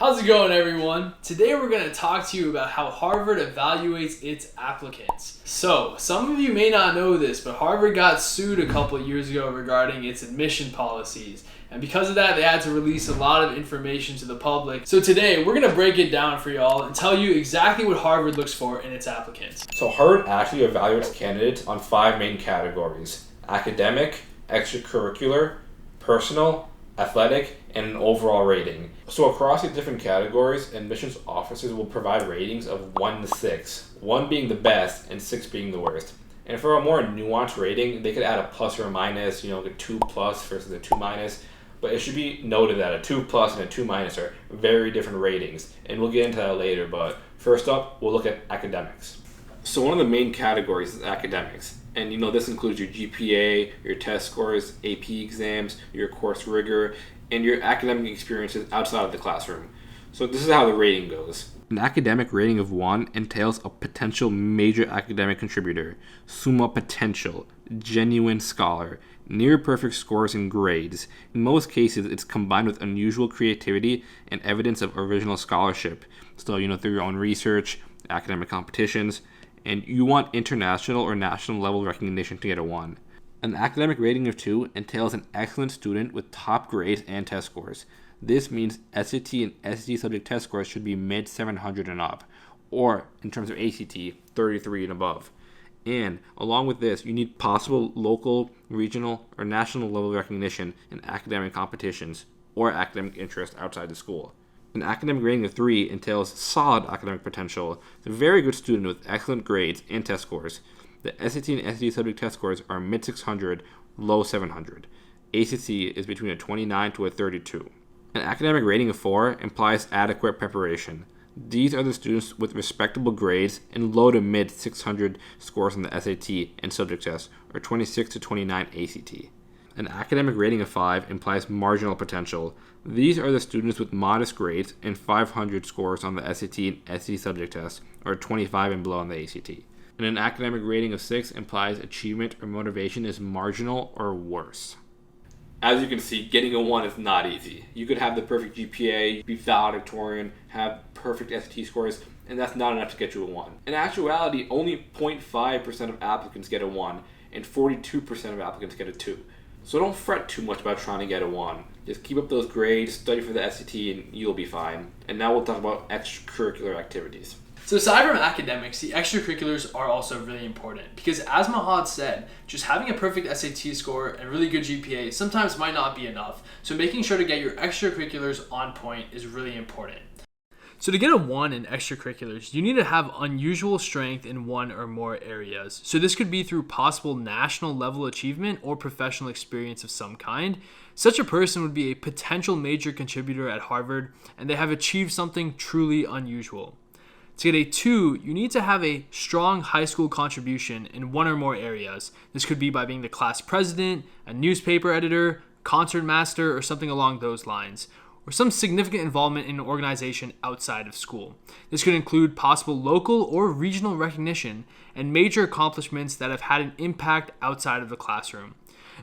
How's it going, everyone? Today we're going to talk to you about how Harvard evaluates its applicants. So, some of you may not know this, but Harvard got sued a couple of years ago regarding its admission policies. And because of that, they had to release a lot of information to the public. So today, we're going to break it down for y'all and tell you exactly what Harvard looks for in its applicants. So Harvard actually evaluates candidates on 5 main categories: academic, extracurricular, personal, athletic, and an overall rating. So across these different categories, admissions officers will provide ratings of 1 to 6, 1 being the best and 6 being the worst. And for a more nuanced rating, they could add a plus or a minus, like a 2 plus versus a 2 minus. But it should be noted that a 2 plus and a 2 minus are very different ratings. And we'll get into that later, but first up, we'll look at academics. So one of the main categories is academics. And this includes your GPA, your test scores, AP exams, your course rigor, and your academic experiences outside of the classroom. So this is how the rating goes. An academic rating of 1 entails a potential major academic contributor, summa potential, genuine scholar, near perfect scores and grades. In most cases, it's combined with unusual creativity and evidence of original scholarship. So, through your own research, academic competitions, and you want international or national level recognition to get a 1. An academic rating of 2 entails an excellent student with top grades and test scores. This means SAT and SAT subject test scores should be mid 700 and up, or in terms of ACT, 33 and above. And along with this, you need possible local, regional, or national level recognition in academic competitions or academic interest outside the school. An academic rating of 3 entails solid academic potential. It's a very good student with excellent grades and test scores. The SAT and SAT subject test scores are mid 600, low 700. ACT is between a 29 to a 32. An academic rating of 4 implies adequate preparation. These are the students with respectable grades and low to mid 600 scores on the SAT and subject test, or 26 to 29 ACT. An academic rating of 5 implies marginal potential. These are the students with modest grades and 500 scores on the SAT and SAT subject test, or 25 and below on the ACT. And an academic rating of 6 implies achievement or motivation is marginal or worse. As you can see, getting a 1 is not easy. You could have the perfect GPA, be valedictorian, have perfect SAT scores, and that's not enough to get you a 1. In actuality, only 0.5% of applicants get a 1, and 42% of applicants get a 2. So don't fret too much about trying to get a 1. Just keep up those grades, study for the SAT, and you'll be fine. And now we'll talk about extracurricular activities. So aside from academics, the extracurriculars are also really important because, as Mahad said, just having a perfect SAT score and really good GPA sometimes might not be enough. So making sure to get your extracurriculars on point is really important. So to get a 1 in extracurriculars, you need to have unusual strength in 1 or more areas. So this could be through possible national level achievement or professional experience of some kind. Such a person would be a potential major contributor at Harvard, and they have achieved something truly unusual. To get a 2, you need to have a strong high school contribution in 1 or more areas. This could be by being the class president, a newspaper editor, concert master, or something along those lines, or some significant involvement in an organization outside of school. This could include possible local or regional recognition and major accomplishments that have had an impact outside of the classroom.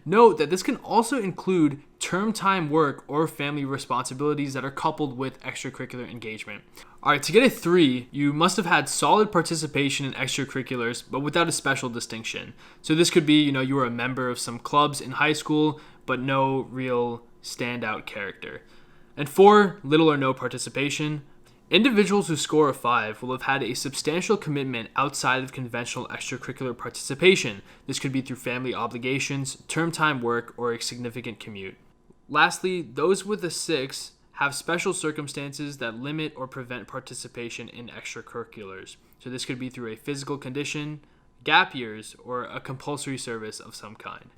Note that this can also include term time work or family responsibilities that are coupled with extracurricular engagement. Alright, to get a 3, you must have had solid participation in extracurriculars, but without a special distinction. So this could be, you were a member of some clubs in high school, but no real standout character. And 4, little or no participation. Individuals who score a 5 will have had a substantial commitment outside of conventional extracurricular participation. This could be through family obligations, term time work, or a significant commute. Lastly, those with a 6 have special circumstances that limit or prevent participation in extracurriculars. So this could be through a physical condition, gap years, or a compulsory service of some kind.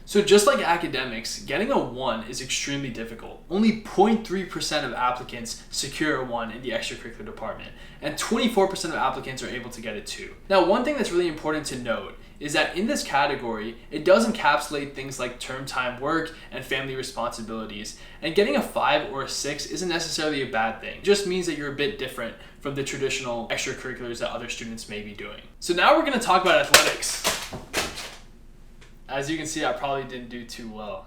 So just like academics, getting a 1 is extremely difficult. Only 0.3% of applicants secure a 1 in the extracurricular department, and 24% of applicants are able to get a 2. Now, one thing that's really important to note is that in this category, it does encapsulate things like term time work and family responsibilities. And getting a 5 or a 6 isn't necessarily a bad thing. It just means that you're a bit different from the traditional extracurriculars that other students may be doing. So now we're going to talk about athletics. As you can see, I probably didn't do too well.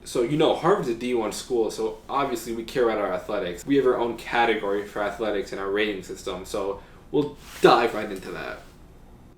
So, Harvard's a D1 school, so obviously we care about our athletics. We have our own category for athletics in our rating system, so we'll dive right into that.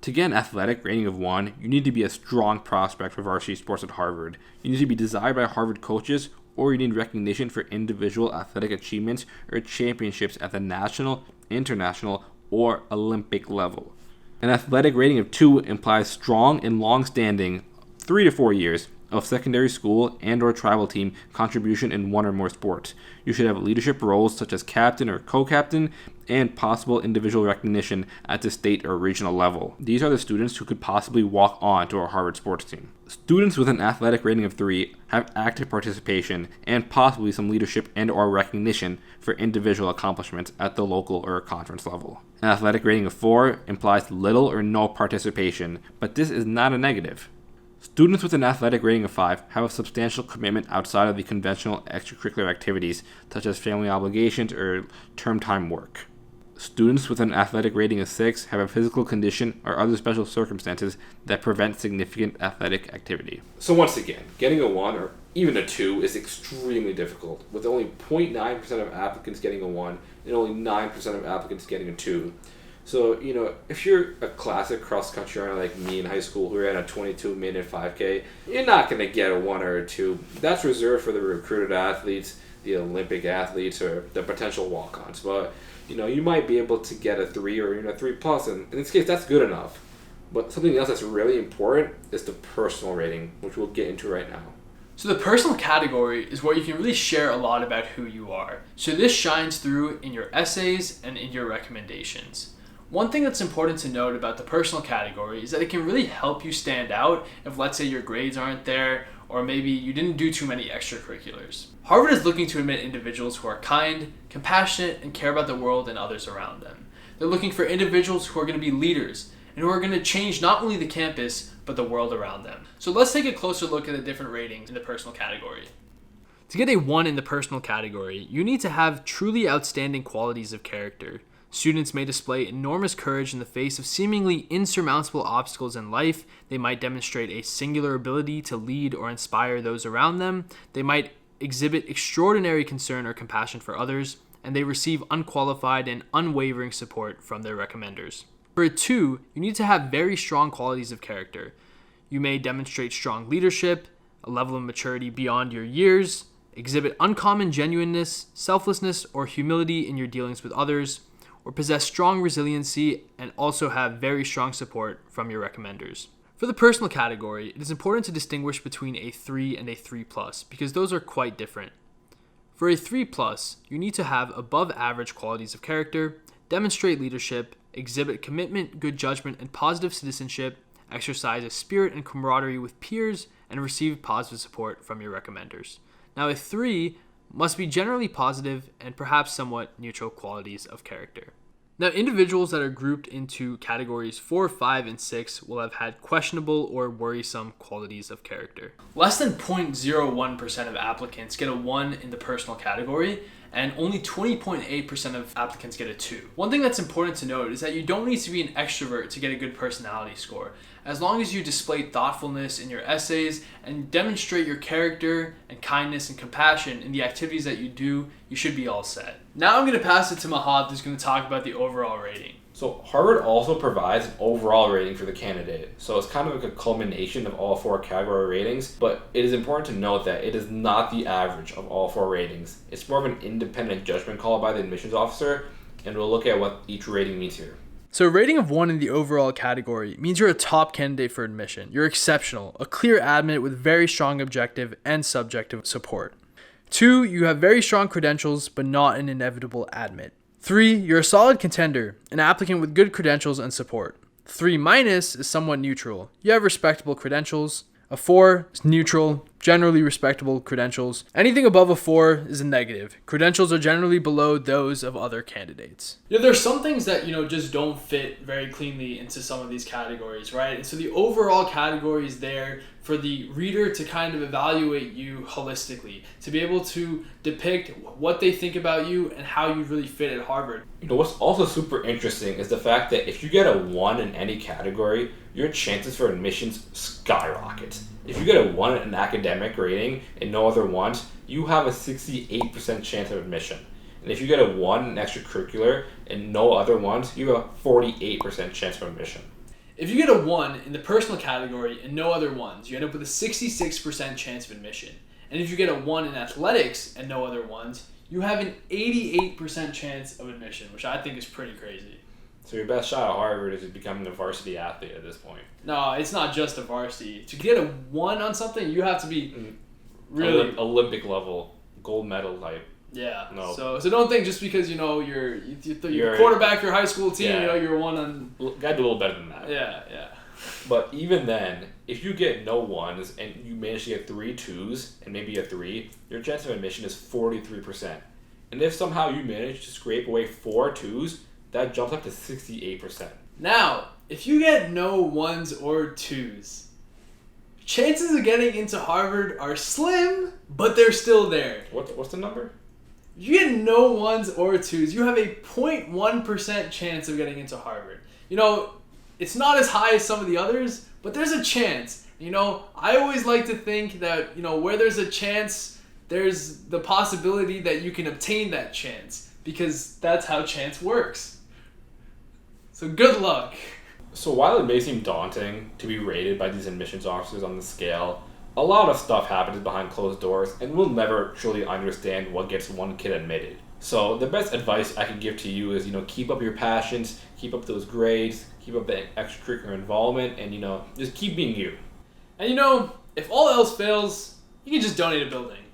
To get an athletic rating of 1, you need to be a strong prospect for varsity sports at Harvard. You need to be desired by Harvard coaches, or you need recognition for individual athletic achievements or championships at the national, international, or Olympic level. An athletic rating of 2 implies strong and long-standing 3 to 4 years of secondary school and or tribal team contribution in one or more sports. You should have leadership roles such as captain or co-captain and possible individual recognition at the state or regional level. These are the students who could possibly walk on to our Harvard sports team. Students with an athletic rating of 3 have active participation and possibly some leadership and or recognition for individual accomplishments at the local or conference level. An athletic rating of 4 implies little or no participation, but this is not a negative. Students with an athletic rating of 5 have a substantial commitment outside of the conventional extracurricular activities, such as family obligations or term time work. Students with an athletic rating of 6 have a physical condition or other special circumstances that prevent significant athletic activity. So once again, getting a 1 or even a 2 is extremely difficult, with only 0.9% of applicants getting a 1 and only 9% of applicants getting a 2. So, if you're a classic cross-country runner like me in high school who ran a 22-minute 5K, you're not going to get a 1 or a 2. That's reserved for the recruited athletes, the Olympic athletes, or the potential walk-ons. But, you might be able to get a 3 or even a 3+, and in this case, that's good enough. But something else that's really important is the personal rating, which we'll get into right now. So the personal category is where you can really share a lot about who you are. So this shines through in your essays and in your recommendations. One thing that's important to note about the personal category is that it can really help you stand out if, let's say, your grades aren't there or maybe you didn't do too many extracurriculars. Harvard is looking to admit individuals who are kind, compassionate, and care about the world and others around them. They're looking for individuals who are going to be leaders and who are going to change not only the campus, but the world around them. So let's take a closer look at the different ratings in the personal category. To get a 1 in the personal category, you need to have truly outstanding qualities of character. Students may display enormous courage in the face of seemingly insurmountable obstacles in life. They might demonstrate a singular ability to lead or inspire those around them. They might exhibit extraordinary concern or compassion for others, and they receive unqualified and unwavering support from their recommenders. For a 2, you need to have very strong qualities of character. You may demonstrate strong leadership, a level of maturity beyond your years, exhibit uncommon genuineness, selflessness, or humility in your dealings with others, or possess strong resiliency and also have very strong support from your recommenders. For the personal category, it is important to distinguish between a 3 and a 3+, because those are quite different. For a 3+, you need to have above average qualities of character, demonstrate leadership, exhibit commitment, good judgment, and positive citizenship, exercise a spirit and camaraderie with peers, and receive positive support from your recommenders. Now, a 3 must be generally positive and perhaps somewhat neutral qualities of character. Now, individuals that are grouped into categories 4, 5, and 6 will have had questionable or worrisome qualities of character. Less than 0.01% of applicants get a 1 in the personal category, and only 20.8% of applicants get a 2. One thing that's important to note is that you don't need to be an extrovert to get a good personality score. As long as you display thoughtfulness in your essays and demonstrate your character and kindness and compassion in the activities that you do, you should be all set. Now I'm going to pass it to Mahad, who's going to talk about the overall rating. So Harvard also provides an overall rating for the candidate. So it's kind of like a culmination of all 4 category ratings, but it is important to note that it is not the average of all 4 ratings. It's more of an independent judgment call by the admissions officer, and we'll look at what each rating means here. So a rating of 1 in the overall category means you're a top candidate for admission. You're exceptional, a clear admit with very strong objective and subjective support. 2, you have very strong credentials, but not an inevitable admit. 3, you're a solid contender, an applicant with good credentials and support. 3- is somewhat neutral. You have respectable credentials. A 4 is neutral, generally respectable credentials. Anything above a 4 is a negative. Credentials are generally below those of other candidates. There's some things that, just don't fit very cleanly into some of these categories, right? And so the overall category is there for the reader to kind of evaluate you holistically, to be able to depict what they think about you and how you really fit at Harvard. What's also super interesting is the fact that if you get a 1 in any category, your chances for admissions skyrocket. If you get a 1 in academic rating and no other ones, you have a 68% chance of admission. And if you get a 1 in extracurricular and no other ones, you have a 48% chance of admission. If you get a 1 in the personal category and no other ones, you end up with a 66% chance of admission. And if you get a 1 in athletics and no other ones, you have an 88% chance of admission, which I think is pretty crazy. So your best shot at Harvard is becoming a varsity athlete at this point. No, it's not just a varsity. To get a 1 on something, you have to be really Olympic level, gold medal type. Yeah. No. So don't think just because you're quarterback for your high school team, you're 1 on. Gotta do a little better than that. Yeah. But even then, if you get no 1s and you manage to get 3 2s and maybe a 3, your chance of admission is 43%. And if somehow you manage to scrape away 4 2s, that jumps up to 68%. Now, if you get no 1s or 2s, chances of getting into Harvard are slim, but they're still there. What's the number? If you get no 1s or 2s, you have a 0.1% chance of getting into Harvard. It's not as high as some of the others, but there's a chance. I always like to think that, where there's a chance, there's the possibility that you can obtain that chance, because that's how chance works. So good luck. So while it may seem daunting to be rated by these admissions officers on the scale, a lot of stuff happens behind closed doors, and we'll never truly understand what gets one kid admitted. So the best advice I can give to you is, keep up your passions, keep up those grades, keep up the extracurricular involvement, and, just keep being you. And if all else fails, you can just donate a building.